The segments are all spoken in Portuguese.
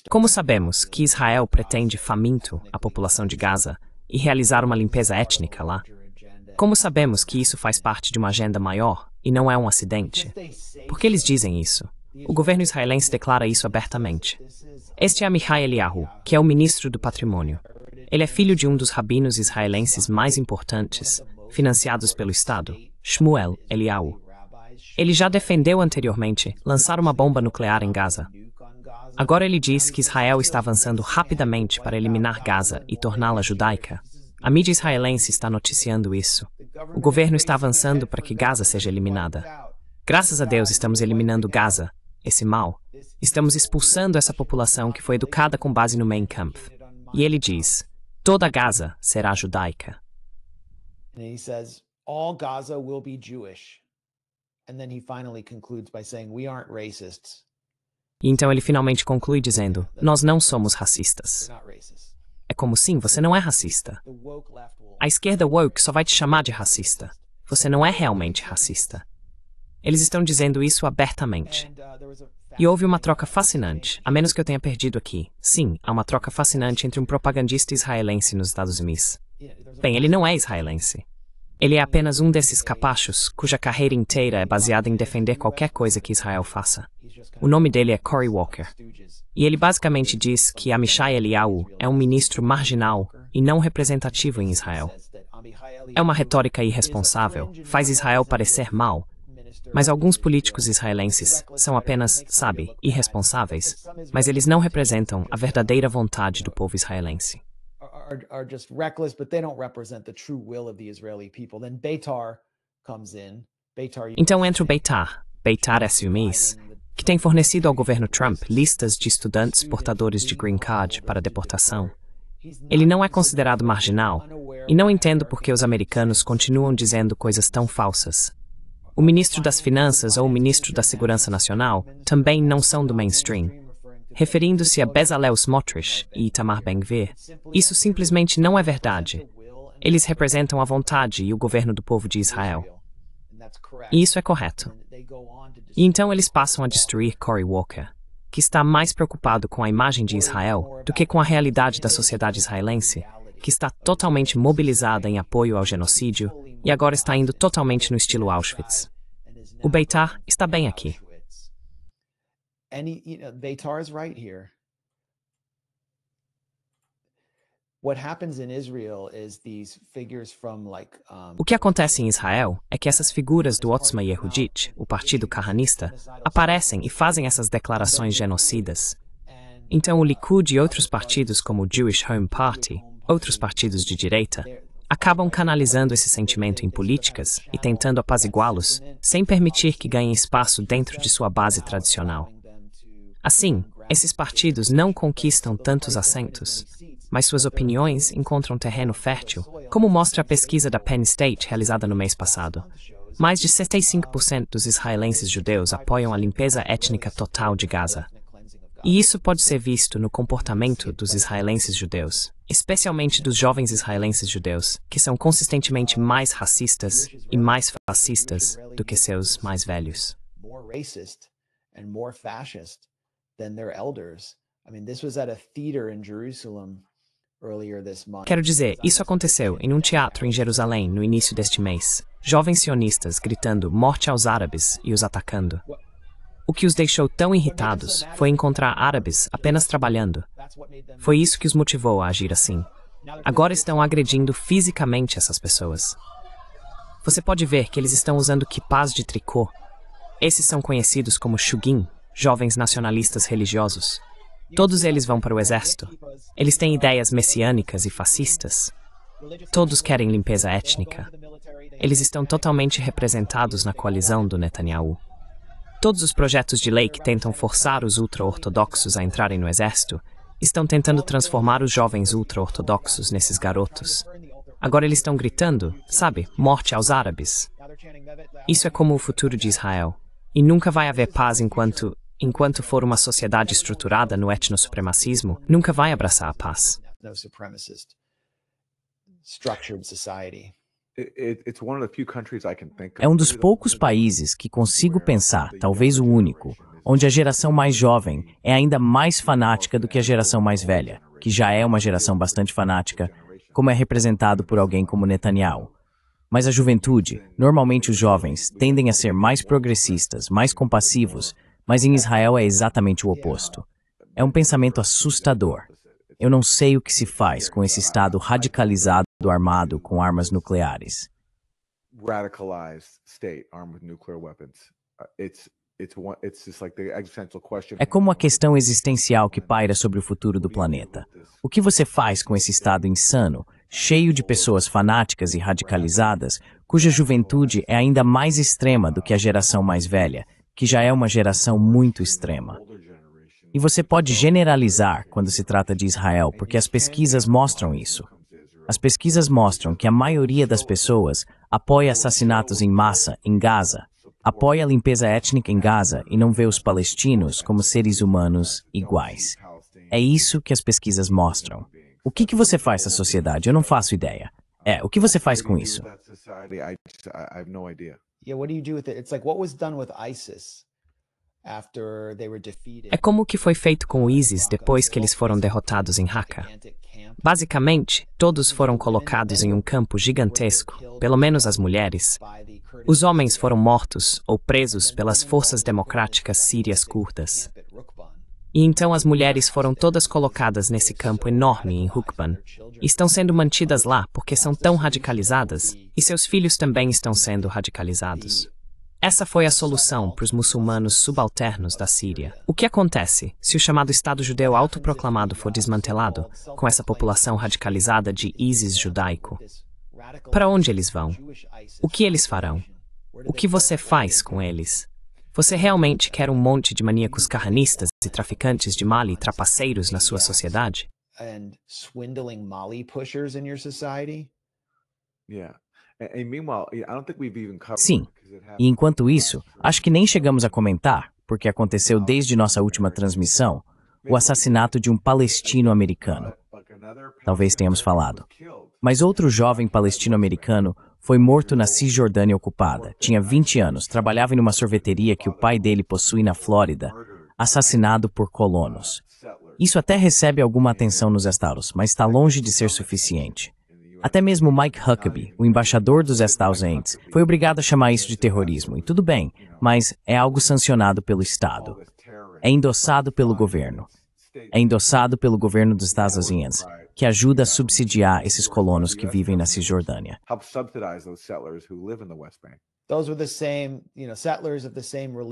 Como sabemos que Israel pretende faminto a população de Gaza e realizar uma limpeza étnica lá? Como sabemos que isso faz parte de uma agenda maior e não é um acidente? Por que eles dizem isso? O governo israelense declara isso abertamente. Este é Amichai Eliyahu, que é o ministro do patrimônio. Ele é filho de um dos rabinos israelenses mais importantes, financiados pelo Estado, Shmuel Eliyahu. Ele já defendeu anteriormente lançar uma bomba nuclear em Gaza. Agora ele diz que Israel está avançando rapidamente para eliminar Gaza e torná-la judaica. A mídia israelense está noticiando isso. O governo está avançando para que Gaza seja eliminada. Graças a Deus estamos eliminando Gaza, esse mal. Estamos expulsando essa população que foi educada com base no Mein Kampf. E ele diz, toda Gaza será judaica. And he says, all Gaza will be Jewish. And then he finally concludes by saying, we aren't racists. E então ele finalmente conclui dizendo, nós não somos racistas. É como sim, você não é racista. A esquerda woke só vai te chamar de racista. Você não é realmente racista. Eles estão dizendo isso abertamente. E houve uma troca fascinante, a menos que eu tenha perdido aqui. Sim, há uma troca fascinante entre um propagandista israelense nos Estados Unidos. Bem, ele não é israelense. Ele é apenas um desses capachos cuja carreira inteira é baseada em defender qualquer coisa que Israel faça. O nome dele é Cory Walker. E ele basicamente diz que Amichai Eliyahu é um ministro marginal e não representativo em Israel. É uma retórica irresponsável, faz Israel parecer mal. Mas alguns políticos israelenses são apenas, sabe, irresponsáveis, mas eles não representam a verdadeira vontade do povo israelense. Are just reckless, but they don't represent the true will of the Israeli people. Then Beitar comes in. Então entra o Beitar Essiomis, que tem fornecido ao governo Trump listas de estudantes portadores de green card para deportação. Ele não é considerado marginal, e não entendo por que os americanos continuam dizendo coisas tão falsas. O ministro das Finanças ou o ministro da Segurança Nacional também não são do mainstream. Referindo-se a Bezalel Smotrich e Itamar Ben-Gvir, isso simplesmente não é verdade. Eles representam a vontade e o governo do povo de Israel. E isso é correto. E então eles passam a destruir Cory Walker, que está mais preocupado com a imagem de Israel do que com a realidade da sociedade israelense, que está totalmente mobilizada em apoio ao genocídio e agora está indo totalmente no estilo Auschwitz. O Beitar está bem aqui. Beitar is right here. What happens in Israel is these figures from O que acontece em Israel é que essas figuras do Otzma Yehudit, o partido carranista, aparecem e fazem essas declarações genocidas. Então o Likud e outros partidos como o Jewish Home Party, outros partidos de direita, acabam canalizando esse sentimento em políticas e tentando apaziguá-los, sem permitir que ganhem espaço dentro de sua base tradicional. Assim, esses partidos não conquistam tantos assentos, mas suas opiniões encontram terreno fértil, como mostra a pesquisa da Penn State realizada no mês passado. Mais de 75% dos israelenses judeus apoiam a limpeza étnica total de Gaza. E isso pode ser visto no comportamento dos israelenses judeus, especialmente dos jovens israelenses judeus, que são consistentemente mais racistas e mais fascistas do que seus mais velhos. Quero dizer, isso aconteceu em um teatro em Jerusalém no início deste mês. Jovens sionistas gritando morte aos árabes e os atacando. O que os deixou tão irritados foi encontrar árabes apenas trabalhando. Foi isso que os motivou a agir assim. Agora estão agredindo fisicamente essas pessoas. Você pode ver que eles estão usando quipás de tricô. Esses são conhecidos como shugim, jovens nacionalistas religiosos. Todos eles vão para o exército. Eles têm ideias messiânicas e fascistas. Todos querem limpeza étnica. Eles estão totalmente representados na coalizão do Netanyahu. Todos os projetos de lei que tentam forçar os ultra-ortodoxos a entrarem no exército estão tentando transformar os jovens ultra-ortodoxos nesses garotos. Agora eles estão gritando, sabe, morte aos árabes. Isso é como o futuro de Israel. E nunca vai haver paz enquanto for uma sociedade estruturada no etnosupremacismo, nunca vai abraçar a paz. É um dos poucos países que consigo pensar, talvez o único, onde a geração mais jovem é ainda mais fanática do que a geração mais velha, que já é uma geração bastante fanática, como é representado por alguém como Netanyahu. Mas a juventude, normalmente os jovens, tendem a ser mais progressistas, mais compassivos, mas em Israel é exatamente o oposto. É um pensamento assustador. Eu não sei o que se faz com esse Estado radicalizado armado com armas nucleares. É como a questão existencial que paira sobre o futuro do planeta. O que você faz com esse Estado insano, cheio de pessoas fanáticas e radicalizadas, cuja juventude é ainda mais extrema do que a geração mais velha, que já é uma geração muito extrema? E você pode generalizar quando se trata de Israel, porque as pesquisas mostram isso. As pesquisas mostram que a maioria das pessoas apoia assassinatos em massa em Gaza, apoia a limpeza étnica em Gaza e não vê os palestinos como seres humanos iguais. É isso que as pesquisas mostram. O que você faz na sociedade? Eu não faço ideia. O que você faz com isso? É como o que foi feito com o ISIS depois que eles foram derrotados em Raqqa. Basicamente, todos foram colocados em um campo gigantesco, pelo menos as mulheres. Os homens foram mortos ou presos pelas forças democráticas sírias curdas. E então as mulheres foram todas colocadas nesse campo enorme em Rukban. E estão sendo mantidas lá porque são tão radicalizadas, e seus filhos também estão sendo radicalizados. Essa foi a solução para os muçulmanos subalternos da Síria. O que acontece se o chamado Estado judeu autoproclamado for desmantelado, com essa população radicalizada de ISIS judaico? Para onde eles vão? O que eles farão? O que você faz com eles? Você realmente quer um monte de maníacos carranistas e traficantes de Mali trapaceiros na sua sociedade? Sim, e enquanto isso, acho que nem chegamos a comentar, porque aconteceu desde nossa última transmissão, o assassinato de um palestino-americano. Talvez tenhamos falado. Mas outro jovem palestino-americano foi morto na Cisjordânia ocupada. Tinha 20 anos, trabalhava em uma sorveteria que o pai dele possui na Flórida, assassinado por colonos. Isso até recebe alguma atenção nos estados, mas está longe de ser suficiente. Até mesmo Mike Huckabee, o embaixador dos Estados Unidos, foi obrigado a chamar isso de terrorismo. E tudo bem, mas é algo sancionado pelo Estado. É endossado pelo governo. É endossado pelo governo dos Estados Unidos, que ajuda a subsidiar esses colonos que vivem na Cisjordânia.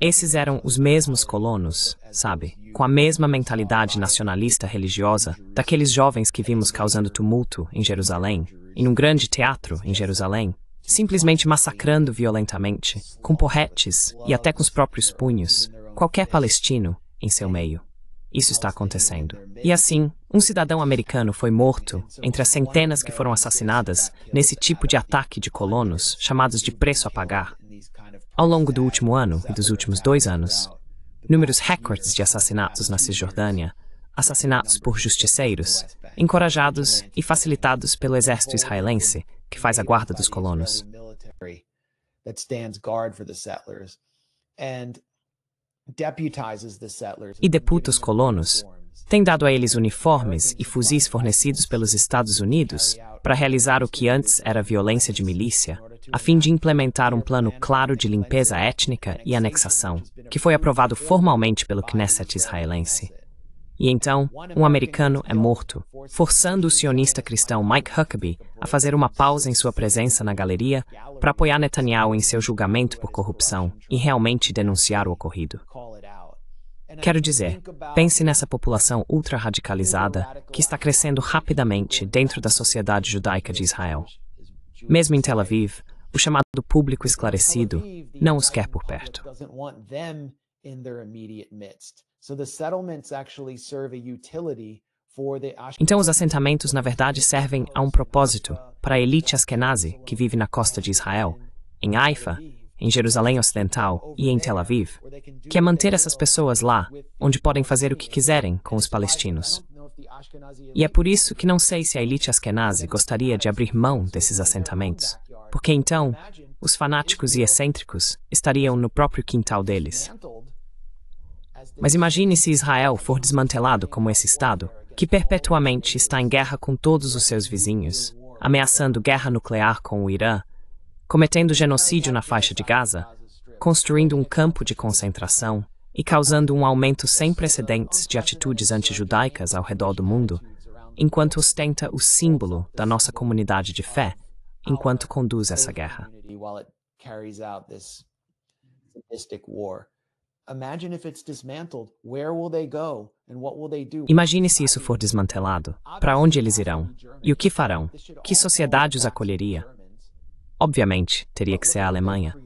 Esses eram os mesmos colonos, sabe? Com a mesma mentalidade nacionalista religiosa daqueles jovens que vimos causando tumulto em Jerusalém, em um grande teatro em Jerusalém, simplesmente massacrando violentamente, com porretes e até com os próprios punhos, qualquer palestino em seu meio. Isso está acontecendo. E assim, um cidadão americano foi morto entre as centenas que foram assassinadas nesse tipo de ataque de colonos chamados de preço a pagar. Ao longo do último ano e dos últimos 2 anos, números recordes de assassinatos na Cisjordânia, assassinatos por justiceiros, encorajados e facilitados pelo exército israelense, que faz a guarda dos colonos. E deputa os colonos, tem dado a eles uniformes e fuzis fornecidos pelos Estados Unidos para realizar o que antes era violência de milícia, a fim de implementar um plano claro de limpeza étnica e anexação, que foi aprovado formalmente pelo Knesset israelense. E então, um americano é morto, forçando o sionista cristão Mike Huckabee a fazer uma pausa em sua presença na galeria para apoiar Netanyahu em seu julgamento por corrupção e realmente denunciar o ocorrido. Quero dizer, pense nessa população ultra-radicalizada que está crescendo rapidamente dentro da sociedade judaica de Israel. Mesmo em Tel Aviv, o chamado público esclarecido não os quer por perto. Então os assentamentos, na verdade, servem a um propósito para a elite Askenazi que vive na costa de Israel, em Haifa, em Jerusalém Ocidental e em Tel Aviv, que é manter essas pessoas lá, onde podem fazer o que quiserem com os palestinos. E é por isso que não sei se a elite Askenazi gostaria de abrir mão desses assentamentos, porque então os fanáticos e excêntricos estariam no próprio quintal deles. Mas imagine se Israel for desmantelado como esse Estado, que perpetuamente está em guerra com todos os seus vizinhos, ameaçando guerra nuclear com o Irã, cometendo genocídio na faixa de Gaza, construindo um campo de concentração e causando um aumento sem precedentes de atitudes antijudaicas ao redor do mundo, enquanto ostenta o símbolo da nossa comunidade de fé, enquanto conduz essa guerra. Imagine se isso for desmantelado. Para onde eles irão? E o que farão? Que sociedade os acolheria? Obviamente, teria que ser a Alemanha.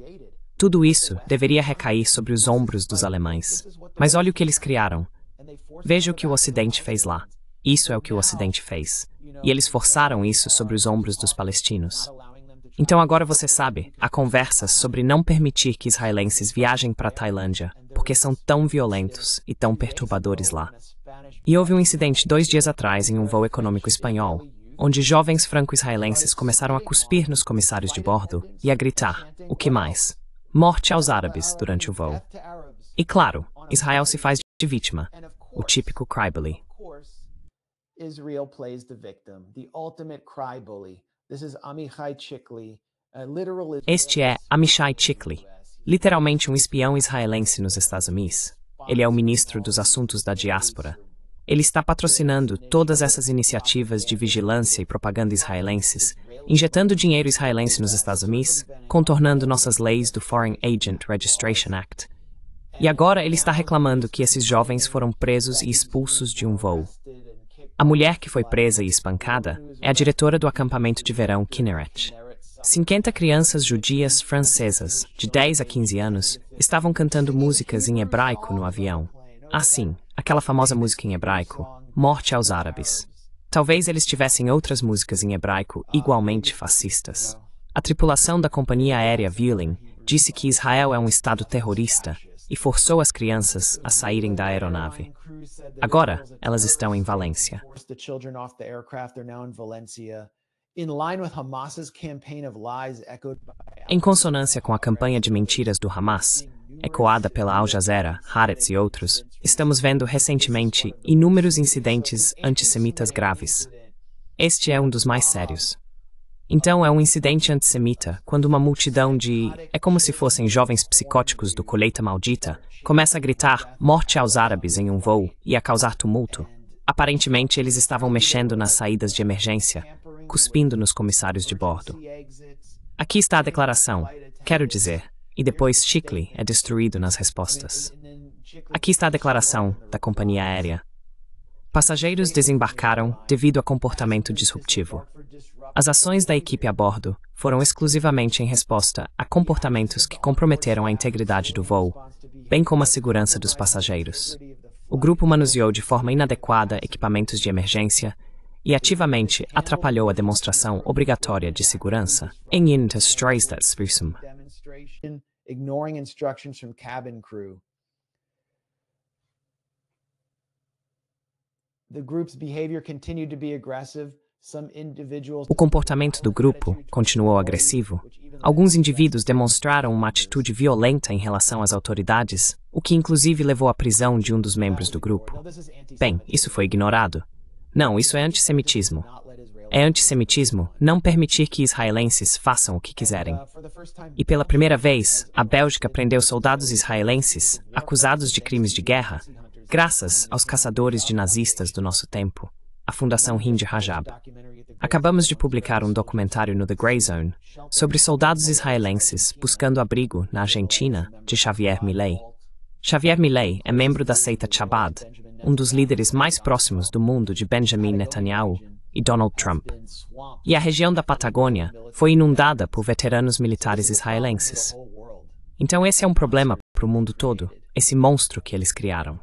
Tudo isso deveria recair sobre os ombros dos alemães. Mas olha o que eles criaram. Veja o que o Ocidente fez lá. Isso é o que o Ocidente fez. E eles forçaram isso sobre os ombros dos palestinos. Então agora você sabe, há conversas sobre não permitir que israelenses viajem para a Tailândia, porque são tão violentos e tão perturbadores lá. E houve um incidente 2 dias atrás em um voo econômico espanhol, onde jovens franco-israelenses começaram a cuspir nos comissários de bordo e a gritar, o que mais? Morte aos árabes durante o voo. E claro, Israel se faz de vítima, o típico crybaby. Israel plays the victim, the ultimate cry-bully. Este é Amichai Chikli, literalmente um espião israelense nos Estados Unidos. Ele é o ministro dos Assuntos da Diáspora. Ele está patrocinando todas essas iniciativas de vigilância e propaganda israelenses, injetando dinheiro israelense nos Estados Unidos, contornando nossas leis do Foreign Agent Registration Act. E agora ele está reclamando que esses jovens foram presos e expulsos de um voo. A mulher que foi presa e espancada é a diretora do acampamento de verão Kinneret. 50 crianças judias francesas, de 10 a 15 anos, estavam cantando músicas em hebraico no avião. Assim, aquela famosa música em hebraico, Morte aos Árabes. Talvez eles tivessem outras músicas em hebraico igualmente fascistas. A tripulação da companhia aérea Vueling disse que Israel é um estado terrorista e forçou as crianças a saírem da aeronave. Agora, elas estão em Valência. Em consonância com a campanha de mentiras do Hamas, ecoada pela Al Jazeera, Haaretz e outros, estamos vendo recentemente inúmeros incidentes antissemitas graves. Este é um dos mais sérios. Então é um incidente antissemita quando uma multidão é como se fossem jovens psicóticos do Colheita Maldita, começa a gritar morte aos árabes em um voo e a causar tumulto. Aparentemente eles estavam mexendo nas saídas de emergência, cuspindo nos comissários de bordo. Aqui está a declaração, quero dizer, e depois Chikli é destruído nas respostas. Aqui está a declaração da companhia aérea. Passageiros desembarcaram devido a comportamento disruptivo. As ações da equipe a bordo foram exclusivamente em resposta a comportamentos que comprometeram a integridade do voo, bem como a segurança dos passageiros. O grupo manuseou de forma inadequada equipamentos de emergência e ativamente atrapalhou a demonstração obrigatória de segurança. Ignoring instructions from cabin crew. The group's behavior continued to be aggressive. O comportamento do grupo continuou agressivo. Alguns indivíduos demonstraram uma atitude violenta em relação às autoridades, o que inclusive levou à prisão de um dos membros do grupo. Bem, isso foi ignorado. Não, isso é antissemitismo. É antissemitismo não permitir que israelenses façam o que quiserem. E pela primeira vez, a Bélgica prendeu soldados israelenses acusados de crimes de guerra, graças aos caçadores de nazistas do nosso tempo, a Fundação Hind Rajab. Acabamos de publicar um documentário no The Grey Zone sobre soldados israelenses buscando abrigo na Argentina de Javier Milei. Javier Milei é membro da seita Chabad, um dos líderes mais próximos do mundo de Benjamin Netanyahu e Donald Trump. E a região da Patagônia foi inundada por veteranos militares israelenses. Então esse é um problema para o mundo todo, esse monstro que eles criaram.